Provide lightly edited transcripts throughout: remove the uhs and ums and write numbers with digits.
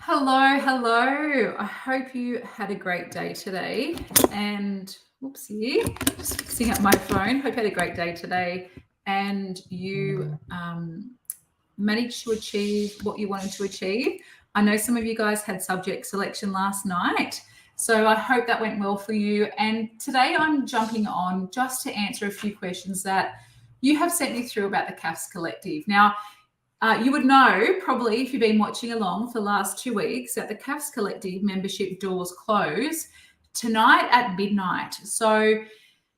Hello. I hope you had a great day today. And whoopsie, just fixing up my phone. Hope you had a great day today and you managed to achieve what you wanted to achieve. I know some of you guys had subject selection last night, so I hope that went well for you. And today I'm jumping on just to answer a few questions that you have sent me through about the CAFS Collective. Now, you would know probably if you've been watching along for the last 2 weeks that the CAFS Collective membership doors close tonight at midnight. So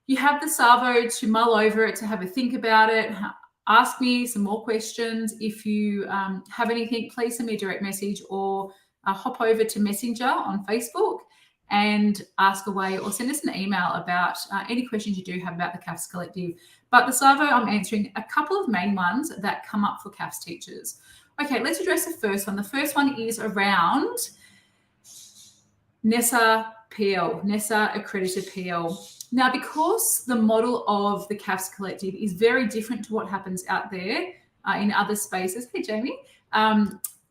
you have the Savo to mull over it, to have a think about it, ask me some more questions. If you have anything, please send me a direct message or hop over to Messenger on Facebook and ask away, or send us an email about any questions you do have about the CAFS Collective. But the Savo, I'm answering a couple of main ones that come up for CAFS teachers. Okay, let's address the first one. The first one is around NESA PL, NESA accredited PL. Now, because the model of the CAFS Collective is very different to what happens out there in other spaces, hey Jamie,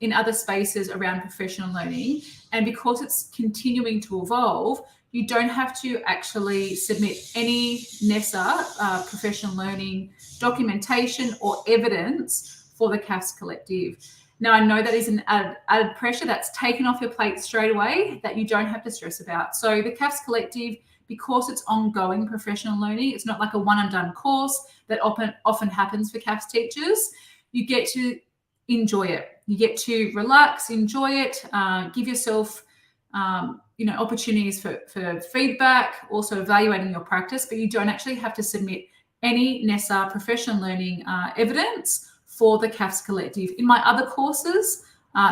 in other spaces around professional learning, and because it's continuing to evolve, you don't have to actually submit any NESA professional learning documentation or evidence for the CAFS Collective. Now, I know that is an added pressure that's taken off your plate straight away that you don't have to stress about. So the CAFS Collective, because it's ongoing professional learning, it's not like a one and done course that often happens for CAFS teachers. You get to enjoy it. You get to relax, enjoy it, give yourself opportunities for feedback, also evaluating your practice, but you don't actually have to submit any NESA professional learning evidence for the CAFS Collective. In my other courses,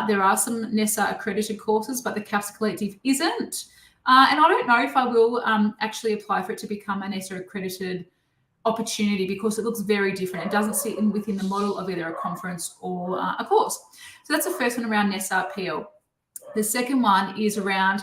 there are some NESA accredited courses, but the CAFS Collective isn't. And I don't know if I will actually apply for it to become a NESA accredited opportunity, because it looks very different. It doesn't sit within the model of either a conference or a course. So that's the first one around NESA PL. The second one is around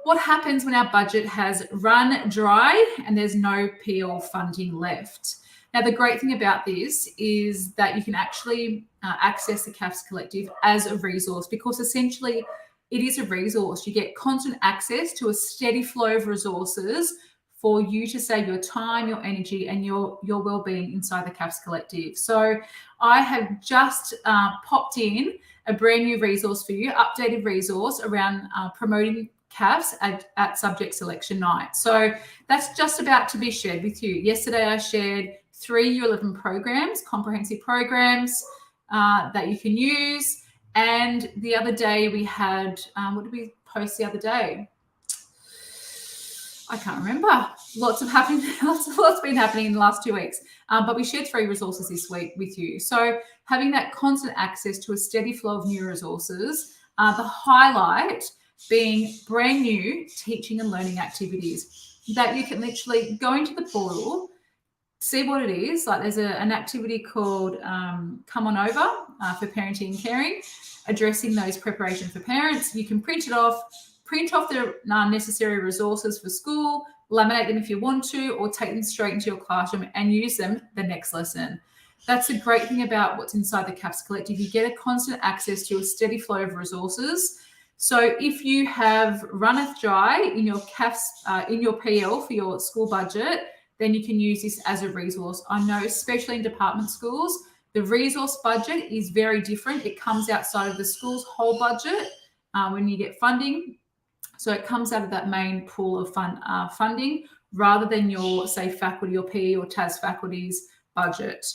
what happens when our budget has run dry and there's no PL funding left. Now, the great thing about this is that you can actually access the CAFS Collective as a resource, because essentially it is a resource. You get constant access to a steady flow of resources for you to save your time, your energy, and your well-being inside the CAFS Collective. So I have just popped in a brand new resource for you, updated resource around promoting CAFS at subject selection night. So that's just about to be shared with you. Yesterday I shared 3 Year 11 programs, comprehensive programs that you can use. And the other day we had, what did we post the other day? I can't remember. Lots been happening in the last 2 weeks. But we shared 3 resources this week with you. So having that constant access to a steady flow of new resources, the highlight being brand new teaching and learning activities that you can literally go into the portal, see what it is. Like there's an activity called Come On Over for Parenting and Caring, addressing those preparation for parents. You can print off the necessary resources for school, laminate them if you want to, or take them straight into your classroom and use them the next lesson. That's the great thing about what's inside the CAFS Collective. You get a constant access to a steady flow of resources. So if you have runneth dry in your CAFS, in your PL for your school budget, then you can use this as a resource. I know, especially in department schools, the resource budget is very different. It comes outside of the school's whole budget when you get funding. So it comes out of that main pool of funding rather than your, say, faculty or PE or TAS faculty's budget.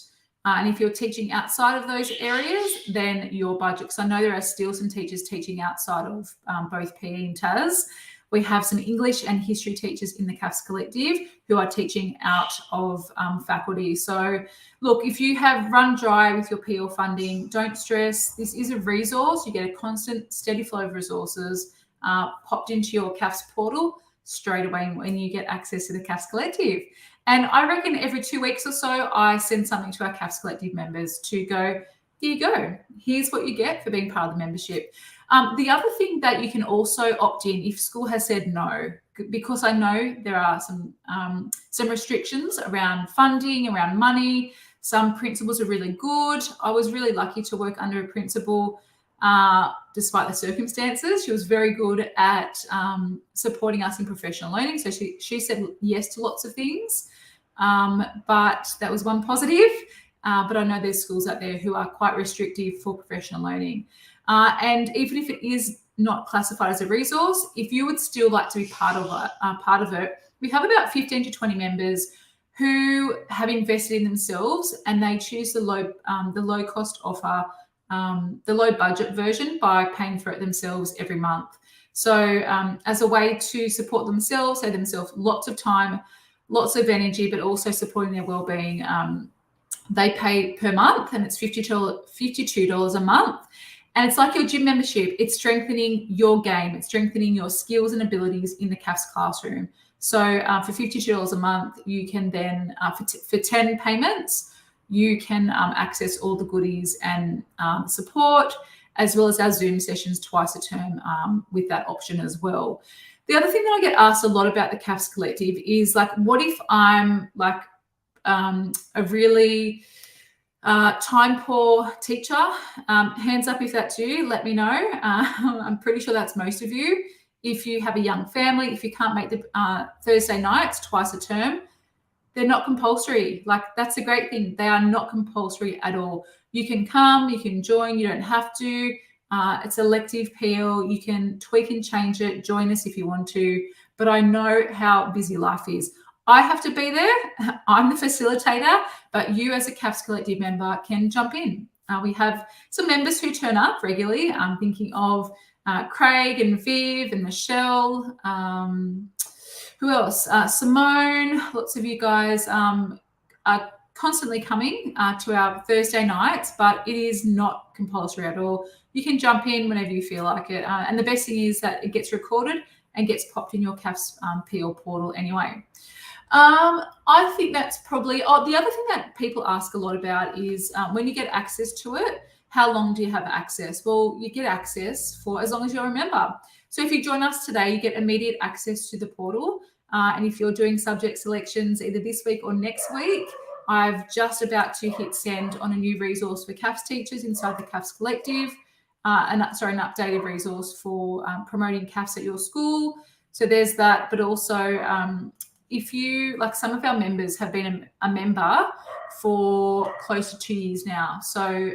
And if you're teaching outside of those areas, then your budget, because I know there are still some teachers teaching outside of both PE and TAS. We have some English and history teachers in the CAFS Collective who are teaching out of faculty. So look, if you have run dry with your PL funding, don't stress. This is a resource. You get a constant, steady flow of resources popped into your CAFS portal straight away when you get access to the CAFS Collective. And I reckon every 2 weeks or so, I send something to our CAFS Collective members to go, here you go. Here's what you get for being part of the membership. The other thing that you can also opt in if school has said no, because I know there are some restrictions around funding, around money. Some principals are really good. I was really lucky to work under a principal despite the circumstances. She was very good at supporting us in professional learning. So she said yes to lots of things, but that was one positive. But I know there's schools out there who are quite restrictive for professional learning. And even if it is not classified as a resource, if you would still like to be part of it, we have about 15 to 20 members who have invested in themselves, and they choose the low cost offer, the low budget version, by paying for it themselves every month. So as a way to support themselves, save themselves lots of time, lots of energy, but also supporting their wellbeing, they pay per month, and it's $52 a month. And it's like your gym membership. It's strengthening your game. It's strengthening your skills and abilities in the CAFS classroom. So for $52 a month, you can then, for 10 payments, you can access all the goodies and support, as well as our Zoom sessions twice a term with that option as well. The other thing that I get asked a lot about the CAFS Collective is, like, what if I'm like a really time poor teacher? Hands up if that's you, let me know. I'm pretty sure that's most of you. If you have a young family, if you can't make the Thursday nights twice a term, they're not compulsory. Like, that's a great thing. They are not compulsory at all. You can come, you can join, you don't have to. It's elective PL. You can tweak and change it, join us if you want to. But I know how busy life is. I have to be there. I'm the facilitator, but you as a CAFS Collective member can jump in. We have some members who turn up regularly. I'm thinking of Craig and Viv and Michelle. Who else? Simone. Lots of you guys are constantly coming to our Thursday nights, but it is not compulsory at all. You can jump in whenever you feel like it. And the best thing is that it gets recorded and gets popped in your CAFS PL portal anyway. I think that's probably, the other thing that people ask a lot about is when you get access to it, how long do you have access? Well, you get access for as long as you're a member. So if you join us today, you get immediate access to the portal. And if you're doing subject selections either this week or next week, I've just about to hit send on a new resource for CAFS teachers inside the CAFS Collective, an updated resource for promoting CAFS at your school. So there's that, but also if you, like, some of our members have been a member for close to 2 years now. So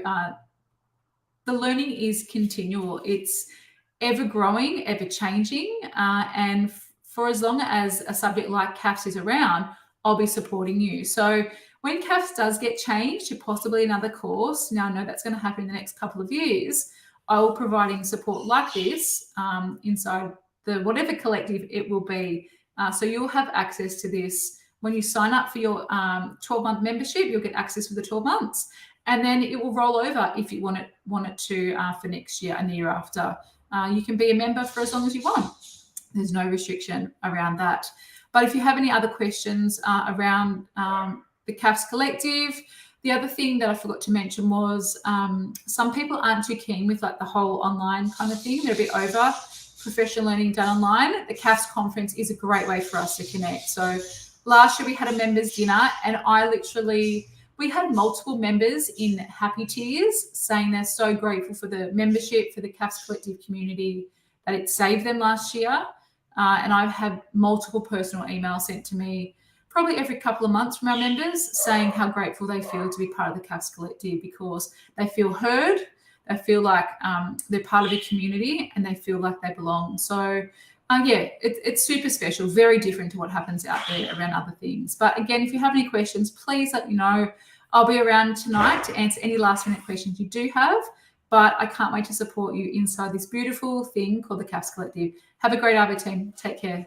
the learning is continual. It's ever growing, ever changing. And for as long as a subject like CAFS is around, I'll be supporting you. So when CAFS does get changed to possibly another course, now I know that's going to happen in the next couple of years, I will be providing support like this inside the whatever collective it will be. So you'll have access to this. When you sign up for your 12-month membership, you'll get access for the 12 months. And then it will roll over if you want it to for next year and the year after. You can be a member for as long as you want. There's no restriction around that. But if you have any other questions around the CAFS Collective, the other thing that I forgot to mention was some people aren't too keen with, like, the whole online kind of thing. They're a bit over professional learning done online. The CAFS conference is a great way for us to connect. So last year we had a members dinner, and we had multiple members in happy tears saying they're so grateful for the membership, for the CAFS Collective community, that it saved them last year. And I've had multiple personal emails sent to me probably every couple of months from our members saying how grateful they feel to be part of the CAFS Collective, because they feel heard, they feel like they're part of a community, and they feel like they belong. So it's super special, very different to what happens out there around other things. But again, if you have any questions, please let me know. I'll be around tonight to answer any last minute questions you do have, but I can't wait to support you inside this beautiful thing called the CAFS Collective. Have a great Arbor team. Take care.